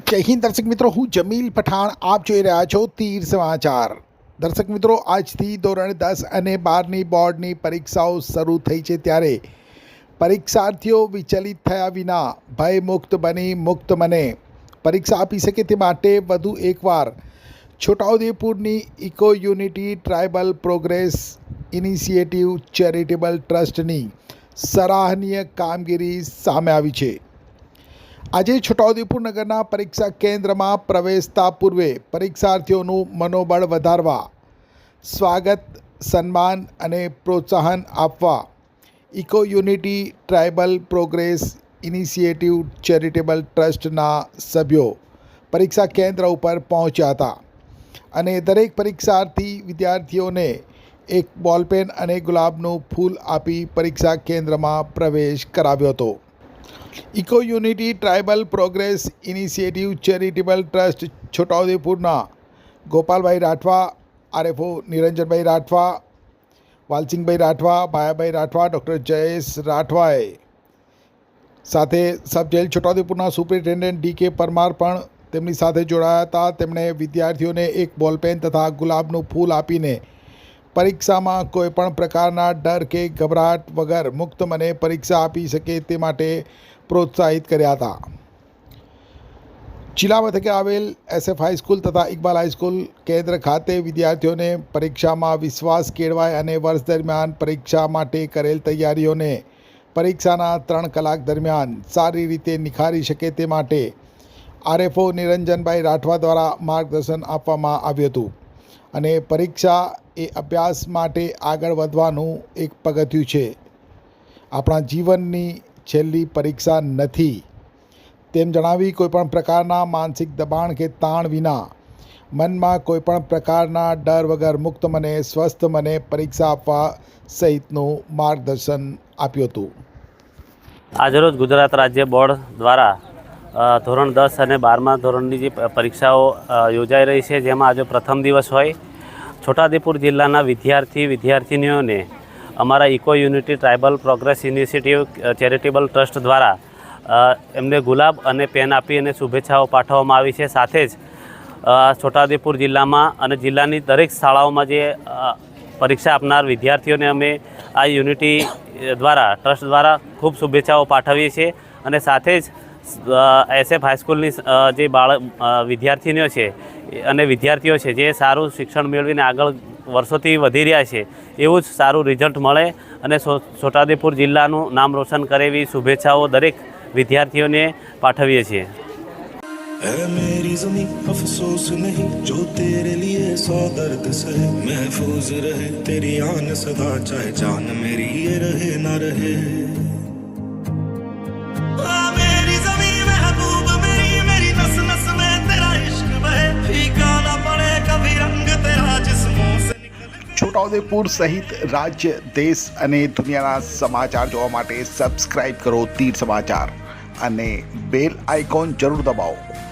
જય હિન્દ દર્શક મિત્રો, હું જમીલ પઠાણ. આપ જોઈ રહ્યા છો તીર સમાચાર. દર્શક મિત્રો, આજથી ધોરણ 10 અને 12ની બોર્ડની પરીક્ષાઓ શરૂ થઈ છે, ત્યારે પરીક્ષાર્થીઓ વિચલિત થયા વિના ભયમુક્ત બની મુક્ત મને પરીક્ષા આપી શકે તે માટે વધુ એકવાર છોટાઉદેપુરની eco unity tribal progress initiative charitable ટ્રસ્ટની સરાહનીય કામગીરી સામે આવી છે. આજે છોટાઉદેપુર નગરના પરીક્ષા કેન્દ્રમાં પ્રવેશતા પૂર્વે પરીક્ષાર્થીઓનું મનોબળ વધારવા, સ્વાગત, સન્માન અને પ્રોત્સાહન આપવા Eco unity tribal progress initiative Charitable ટ્રસ્ટના સભ્યો પરીક્ષા કેન્દ્ર ઉપર પહોંચ્યા હતા અને દરેક પરીક્ષાર્થી વિદ્યાર્થીઓને એક બોલપેન અને ગુલાબનું ફૂલ આપી પરીક્ષા કેન્દ્રમાં પ્રવેશ કરાવ્યો હતો. Eco unity tribal progress initiative charitable trust છોટાઉદેપુરના ગોપાલભાઈ રાઠવા, આરએફઓ નિરંજનભાઈ રાઠવા, વાલસિંગભાઈ રાઠવા, ભાયાભાઈ રાઠવા, ડૉક્ટર જયેશ રાઠવાએ સાથે સબ જેલ છોટાઉદેપુરના સુપ્રિન્ટેન્ડન્ટ ડી.કે. પરમાર પણ તેમની સાથે જોડાયા હતા. તેમણે વિદ્યાર્થીઓને એક બોલપેન તથા ગુલાબનું ફૂલ આપીને પરીક્ષામાં કોઈપણ પ્રકારના ડર કે ગભરાટ વગર મુક્ત મને પરીક્ષા આપી શકે તે માટે પ્રોત્સાહિત કર્યા હતા. જિલ્લા મથકે આવેલ SF હાઈસ્કૂલ તથા ઇકબાલ હાઈસ્કૂલ કેન્દ્ર ખાતે વિદ્યાર્થીઓને પરીક્ષામાં વિશ્વાસ કેળવાય અને વર્ષ દરમિયાન પરીક્ષા માટે કરેલ તૈયારીઓને પરીક્ષાના 3 કલાક દરમિયાન સારી રીતે નિખારી શકે તે માટે આરએફઓ નિરંજનભાઈ રાઠવા દ્વારા માર્ગદર્શન આપવામાં આવ્યું હતું અને પરીક્ષા એ અભ્યાસ માટે આગળ વધવાનું એક પગથિયું છે. આપણા જીવનની છેલ્લી પરીક્ષા નથી તેમ જણાવી કોઈપણ પ્રકારના માનસિક દબાણ કે તાણ વિના મનમાં કોઈપણ પ્રકારના ડર વગર મુક્ત મને સ્વસ્થ મને પરીક્ષા આપવા સહિતનું માર્ગદર્શન આપ્યું હતું. આજરોજ ગુજરાત રાજ્ય બોર્ડ દ્વારા ધોરણ 10 અને 12મા ધોરણની જે પરીક્ષાઓ યોજાઈ રહી છે, જેમાં આજે પ્રથમ દિવસ હોય છોટાઉદેપુર જિલ્લાના વિદ્યાર્થીનીઓને અમારા Eco unity tribal progress initiative charitable Trust દ્વારા એમને ગુલાબ અને પેન આપી અને શુભેચ્છાઓ પાઠવવામાં આવી છે. સાથે જ છોટાઉદેપુર જિલ્લામાં અને જિલ્લાની દરેક શાળાઓમાં જે પરીક્ષા આપનાર વિદ્યાર્થીઓને અમે આ યુનિટી દ્વારા ટ્રસ્ટ દ્વારા ખૂબ શુભેચ્છાઓ પાઠવીએ છીએ અને સાથે જ SF હાઈસ્કૂલની જે વિદ્યાર્થીનીઓ છે અને વિદ્યાર્થીઓ છે જે સારું શિક્ષણ મેળવીને આગળ વર્ષોથી વધી રહ્યા છે, એવું જ સારું રિઝલ્ટ મળે અને છોટાઉદેપુર જિલ્લાનું નામ રોશન કરે એવી શુભેચ્છાઓ દરેક વિદ્યાર્થીઓને પાઠવીએ છીએ. मेरी ज़मीं अफसोस नहीं जो तेरे लिए 100 दर्द सहे महफूज रहे तेरी आन सदा चाहे जान मेरी ये रहे ना रहे. मेरी ज़मीं महबूब मेरी मेरी नस नस में तेरा इश्क बहे फीका ना पड़े कभी रंग तेरा जिस्मों से निकल. છોટાઉદેપુર સહિત રાજ્ય, દેશ અને દુનિયાના સમાચાર જોવા માટે સબસ્ક્રાઇબ કરો તીર સમાચાર અને બેલ આઇકોન જરૂર દબાવો.